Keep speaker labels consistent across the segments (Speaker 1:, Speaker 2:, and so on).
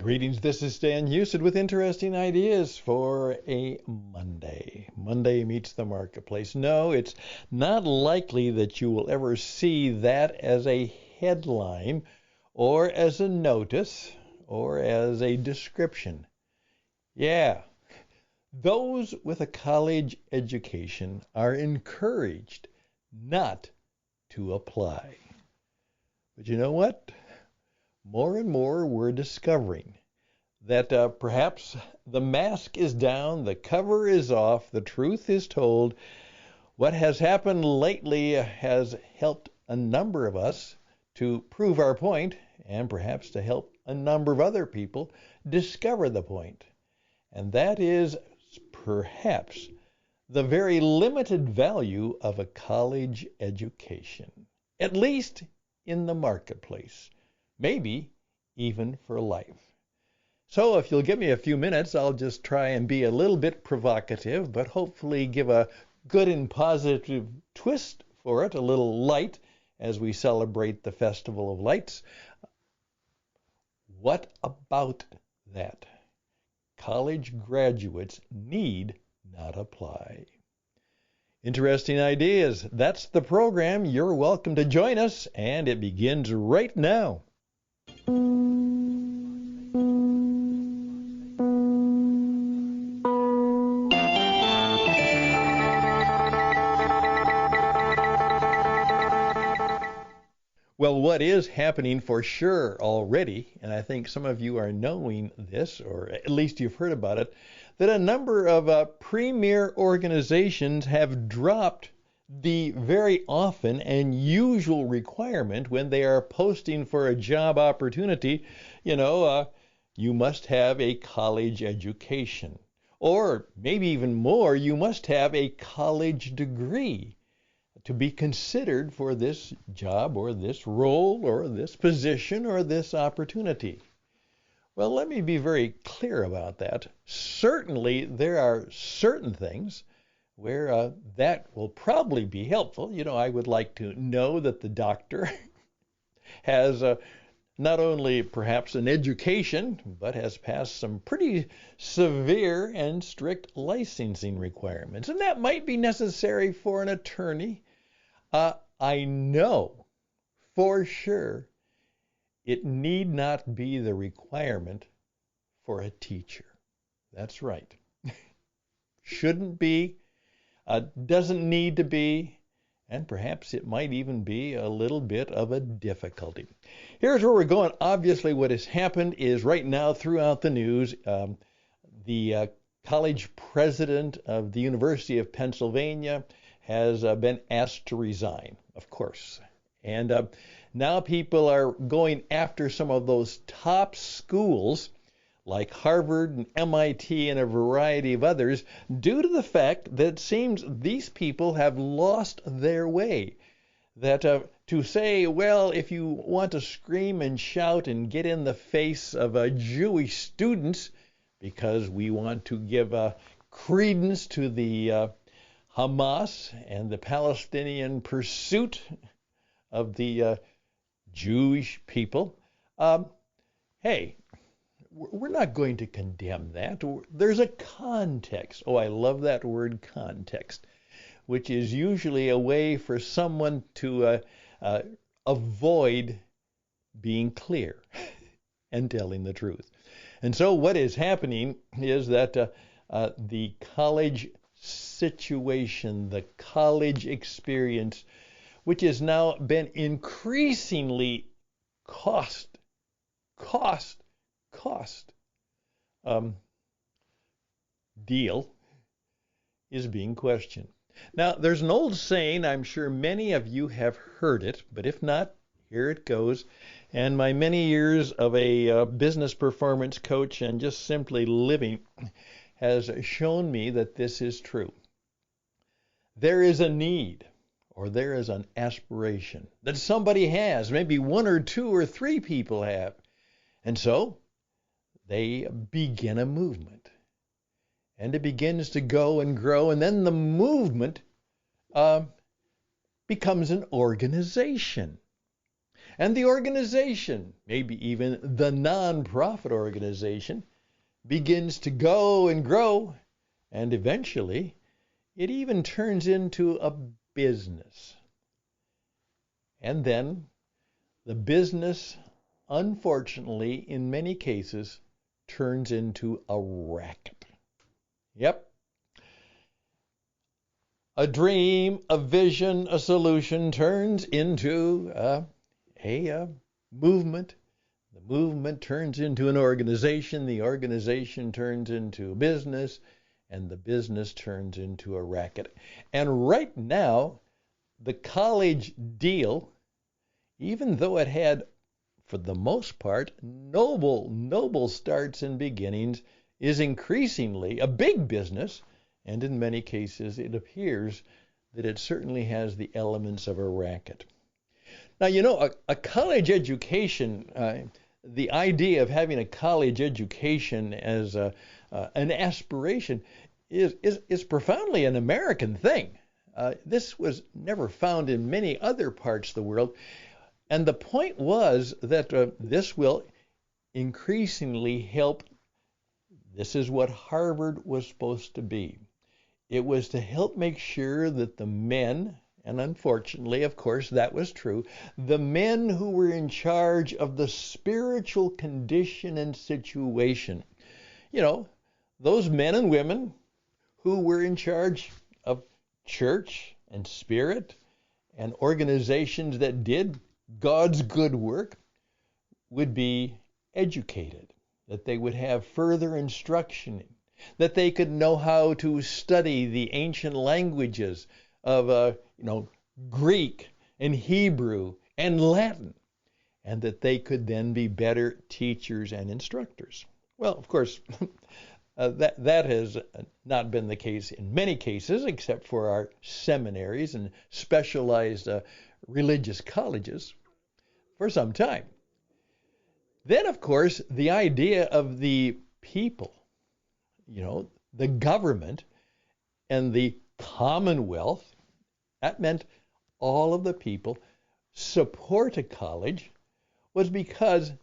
Speaker 1: Greetings, this is Stan Houston with interesting ideas for a Monday. Monday meets the marketplace. No, it's not likely that you will ever see that as a headline or as a notice or as a description. Yeah, those with a college education are encouraged not to apply. But you know what? More and more we're discovering that perhaps the mask is down, the cover is off, the truth is told. What has happened lately has helped a number of us to prove our point and perhaps to help a number of other people discover the point. And that is perhaps the very limited value of a college education, at least in the marketplace. Maybe even for life. So if you'll give me a few minutes, I'll just try and be a little bit provocative, but hopefully give a good and positive twist for it, a little light as we celebrate the Festival of Lights. What about that? College graduates need not apply. Interesting ideas. That's the program. You're welcome to join us, and it begins right now. Well, what is happening for sure already, and I think some of you are knowing this, or at least you've heard about it, that a number of premier organizations have dropped the very often and usual requirement when they are posting for a job opportunity, you must have a college education. Or maybe even more, you must have a college degree to be considered for this job or this role or this position or this opportunity. Well, let me be very clear about that. Certainly, there are certain things where that will probably be helpful. I would like to know that the doctor has not only perhaps an education, but has passed some pretty severe and strict licensing requirements. And that might be necessary for an attorney. I know for sure it need not be the requirement for a teacher. That's right. Shouldn't be, doesn't need to be, and perhaps it might even be a little bit of a difficulty. Here's where we're going. Obviously, what has happened is right now throughout the news, the college president of the University of Pennsylvania has been asked to resign, of course. And now people are going after some of those top schools like Harvard and MIT and a variety of others due to the fact that it seems these people have lost their way. That to say, well, if you want to scream and shout and get in the face of Jewish students because we want to give credence to the Hamas and the Palestinian pursuit of the Jewish people, hey, we're not going to condemn that. There's a context. Oh, I love that word, context, which is usually a way for someone to avoid being clear and telling the truth. And so what is happening is that the college situation, the college experience, which has now been increasingly cost deal, is being questioned. Now, there's an old saying, I'm sure many of you have heard it, but if not, here it goes. And my many years of a business performance coach and just simply living has shown me that this is true. There is a need, or there is an aspiration that somebody has, maybe one or two or three people have. And so they begin a movement. And it begins to go and grow, and then the movement becomes an organization. And the organization, maybe even the nonprofit organization, begins to go and grow, and eventually it even turns into a business. And then the business, unfortunately, in many cases, turns into a racket. Yep. A dream, a vision, a solution turns into a movement. The movement turns into an organization. The organization turns into a business. And the business turns into a racket. And right now, the college deal, even though it had, for the most part, noble starts and beginnings, is increasingly a big business. And in many cases, it appears that it certainly has the elements of a racket. Now, you know, a college education, the idea of having a college education as an aspiration is profoundly an American thing. This was never found in many other parts of the world. And the point was that this will increasingly help. This is what Harvard was supposed to be. It was to help make sure that the men, and unfortunately, of course, that was true, the men who were in charge of the spiritual condition and situation, you know, those men and women who were in charge of church and spirit and organizations that did God's good work, would be educated, that they would have further instruction, that they could know how to study the ancient languages of, Greek and Hebrew and Latin, and that they could then be better teachers and instructors. Well, of course, that has not been the case in many cases, except for our seminaries and specialized religious colleges for some time. Then, of course, the idea of the people, the government and the commonwealth, that meant all of the people support a college, was because it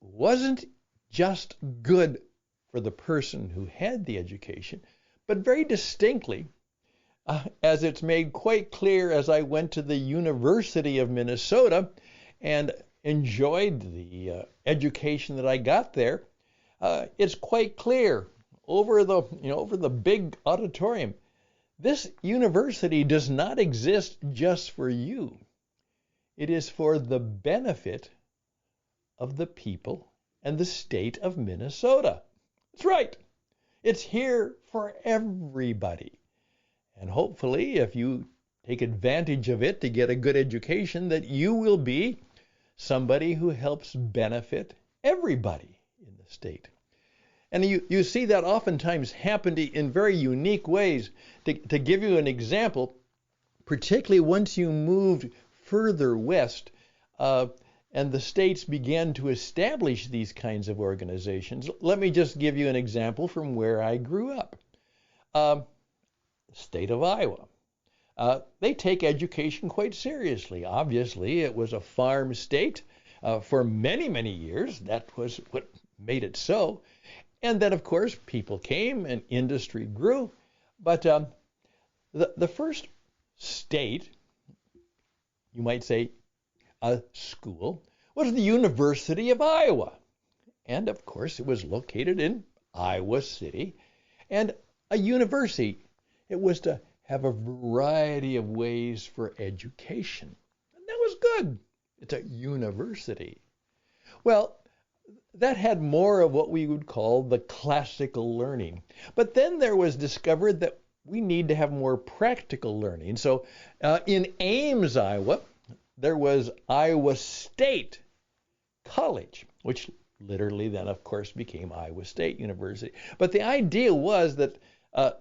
Speaker 1: wasn't just good for the person who had the education, but very distinctly, as it's made quite clear as I went to the University of Minnesota and enjoyed the education that I got there, it's quite clear over the big auditorium. This university does not exist just for you. It is for the benefit of the people and the state of Minnesota. That's right. It's here for everybody. And hopefully, if you take advantage of it to get a good education, that you will be somebody who helps benefit everybody in the state. And you see that oftentimes happen in very unique ways. To give you an example, particularly once you moved further west and the states began to establish these kinds of organizations. Let me just give you an example from where I grew up. State of Iowa. They take education quite seriously. Obviously, it was a farm state for many, many years. That was what made it so. And then, of course, people came and industry grew. But the first state, you might say, a school, was the University of Iowa. And, of course, it was located in Iowa City. And a university, it was to have a variety of ways for education. And that was good. It's a university. Well, that had more of what we would call the classical learning. But then there was discovered that we need to have more practical learning. So in Ames, Iowa, there was Iowa State College, which literally then, of course, became Iowa State University. But the idea was that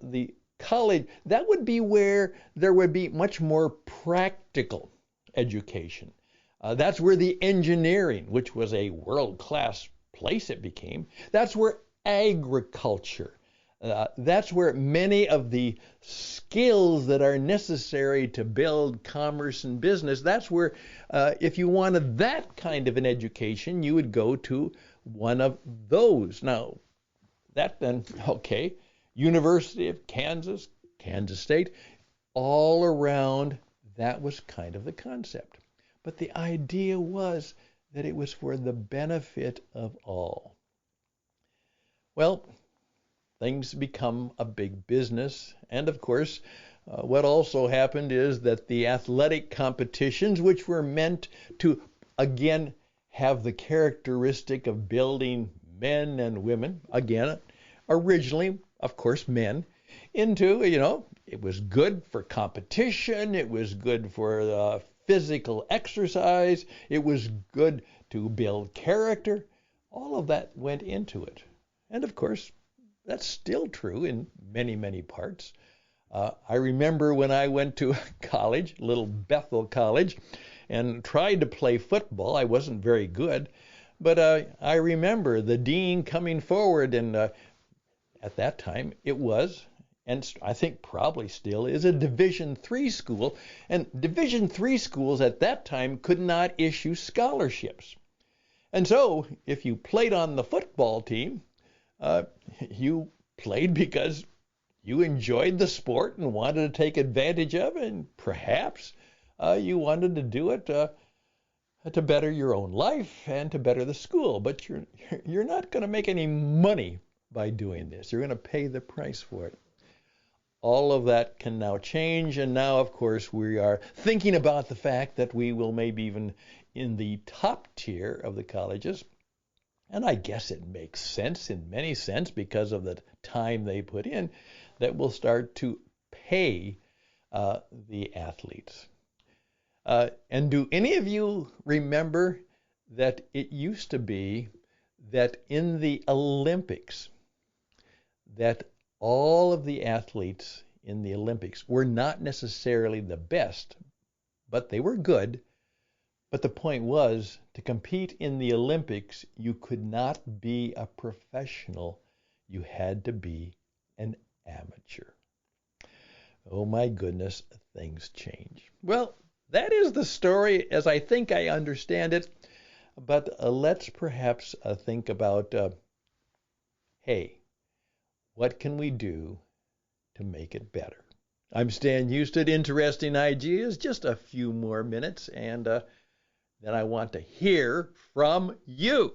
Speaker 1: the college, that would be where there would be much more practical education. That's where the engineering, which was a world-class place it became, that's where agriculture, That's where many of the skills that are necessary to build commerce and business, that's where, if you wanted that kind of an education, you would go to one of those. Now, that then, okay, University of Kansas, Kansas State, all around, that was kind of the concept. But the idea was that it was for the benefit of all. Well, things become a big business. And of course, what also happened is that the athletic competitions, which were meant to, again, have the characteristic of building men and women, again, originally, of course, men, into, it was good for competition, it was good for physical exercise, it was good to build character. All of that went into it. And of course, that's still true in many, many parts. I remember when I went to college, little Bethel College, and tried to play football. I wasn't very good, but I remember the dean coming forward, and at that time it was, and I think probably still is, a Division III school. And Division III schools at that time could not issue scholarships. And so if you played on the football team, you played because you enjoyed the sport and wanted to take advantage of it, and perhaps you wanted to do it to better your own life and to better the school. But you're not going to make any money by doing this. You're going to pay the price for it. All of that can now change, and now, of course, we are thinking about the fact that we will maybe even in the top tier of the colleges. And I guess it makes sense in many sense because of the time they put in, that we'll start to pay the athletes. And do any of you remember that it used to be that in the Olympics, that all of the athletes in the Olympics were not necessarily the best, but they were good. But the point was, to compete in the Olympics, you could not be a professional. You had to be an amateur. Oh my goodness, things change. Well, that is the story as I think I understand it. But let's perhaps think about, hey, what can we do to make it better? I'm Stan Houston, Interesting Ideas. Just a few more minutes, and then I want to hear from you.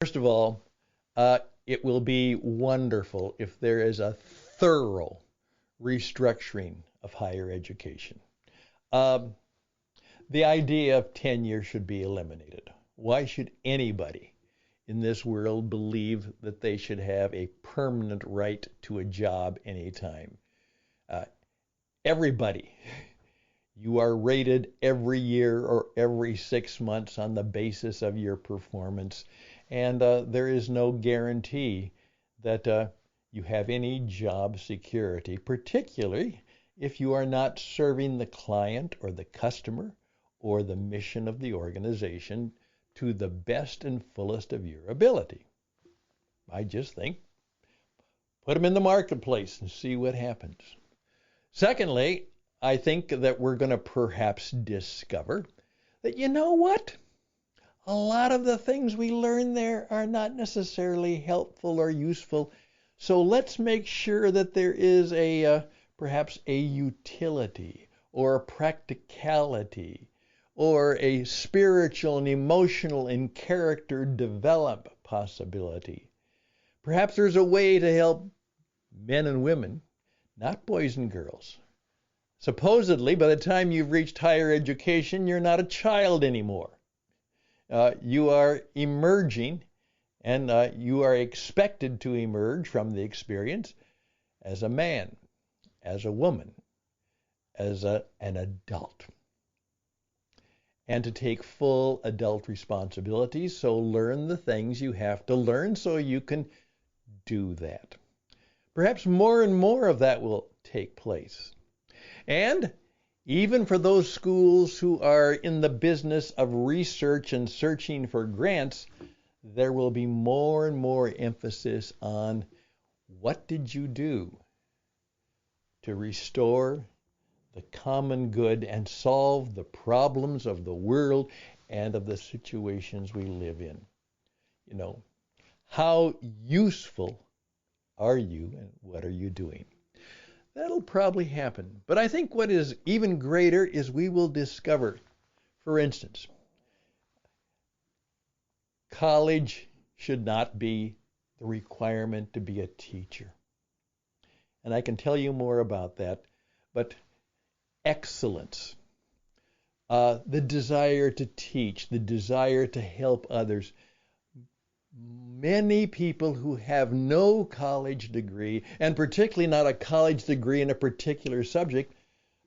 Speaker 1: First of all, it will be wonderful if there is a thorough restructuring of higher education. The idea of tenure should be eliminated. Why should anybody in this world believe that they should have a permanent right to a job anytime? Everybody, you are rated every year or every 6 months on the basis of your performance, and there is no guarantee that you have any job security, particularly if you are not serving the client or the customer or the mission of the organization to the best and fullest of your ability. I just think, put them in the marketplace and see what happens. Secondly, I think that we're going to perhaps discover that, you know what? A lot of the things we learn there are not necessarily helpful or useful. So let's make sure that there is perhaps a utility or a practicality or a spiritual and emotional and character development possibility. Perhaps there's a way to help men and women, not boys and girls. Supposedly, by the time you've reached higher education, you're not a child anymore. You are emerging, and you are expected to emerge from the experience as a man, as a woman, as an adult. and to take full adult responsibility. So learn the things you have to learn so you can do that. Perhaps more and more of that will take place. And even for those schools who are in the business of research and searching for grants, there will be more and more emphasis on what did you do to restore the common good and solve the problems of the world and of the situations we live in. You know, how useful are you and what are you doing? That'll probably happen. But I think what is even greater is we will discover, for instance, college should not be the requirement to be a teacher. And I can tell you more about that. But excellence, the desire to teach, the desire to help others. Many people who have no college degree, and particularly not a college degree in a particular subject,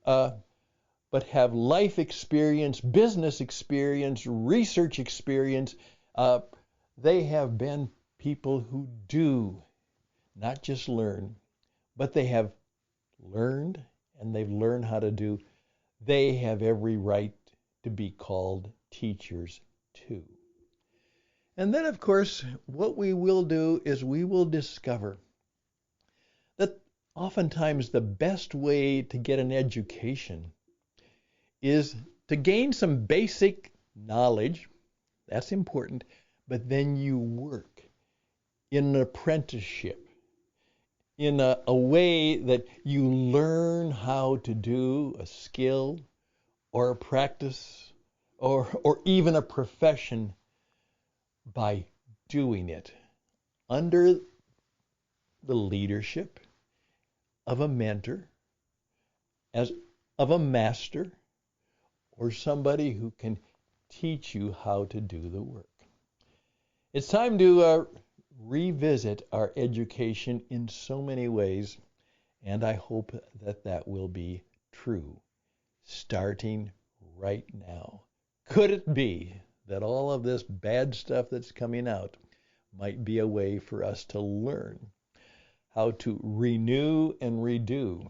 Speaker 1: but have life experience, business experience, research experience, they have been people who do not just learn, but they have learned and they've learned how to do. They have every right to be called teachers too. And then, of course, what we will do is we will discover that oftentimes the best way to get an education is to gain some basic knowledge. That's important. But then you work in an apprenticeship, in a way that you learn how to do a skill or a practice or even a profession by doing it under the leadership of a mentor, as of a master, or somebody who can teach you how to do the work. It's time to revisit our education in so many ways, and I hope that that will be true, starting right now. Could it be that all of this bad stuff that's coming out might be a way for us to learn how to renew and redo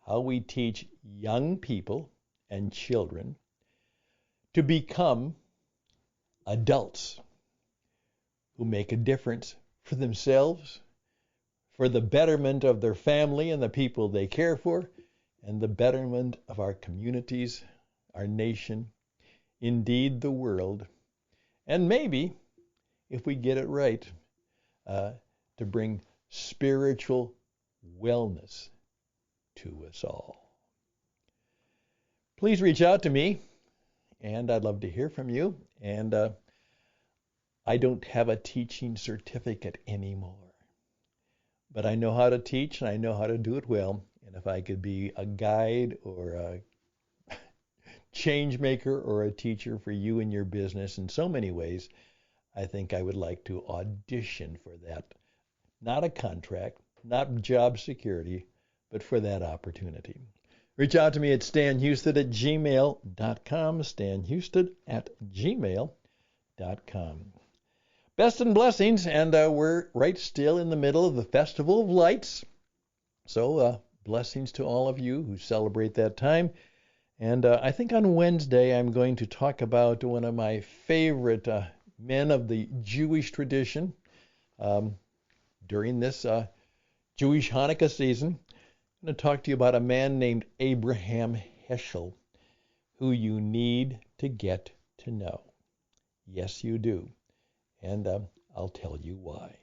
Speaker 1: how we teach young people and children to become adults who make a difference for themselves, for the betterment of their family and the people they care for, and the betterment of our communities, our nation, indeed the world, and maybe, if we get it right, to bring spiritual wellness to us all. Please reach out to me, and I'd love to hear from you. And I don't have a teaching certificate anymore, but I know how to teach and I know how to do it well. And if I could be a guide or a change maker or a teacher for you and your business in so many ways, I think I would like to audition for that. Not a contract, not job security, but for that opportunity. Reach out to me at stanhouston@gmail.com, stanhouston@gmail.com. Best and blessings, and we're right still in the middle of the Festival of Lights. So blessings to all of you who celebrate that time. And I think on Wednesday I'm going to talk about one of my favorite men of the Jewish tradition during this Jewish Hanukkah season. I'm going to talk to you about a man named Abraham Heschel, who you need to get to know. Yes, you do. And I'll tell you why.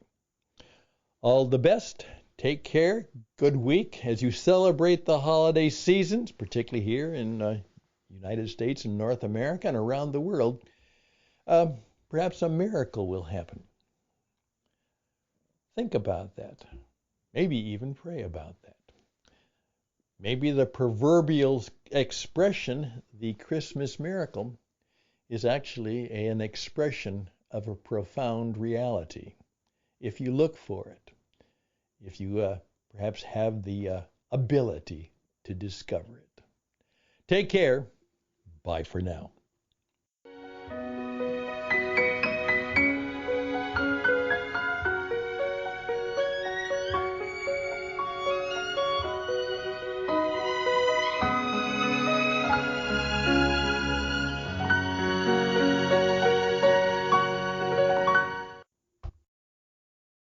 Speaker 1: All the best. Take care. Good week as you celebrate the holiday seasons, particularly here in the United States and North America and around the world. Perhaps a miracle will happen. Think about that. Maybe even pray about that. Maybe the proverbial expression, the Christmas miracle, is actually an expression of a profound reality, if you look for it, if you perhaps have the ability to discover it. Take care. Bye for now.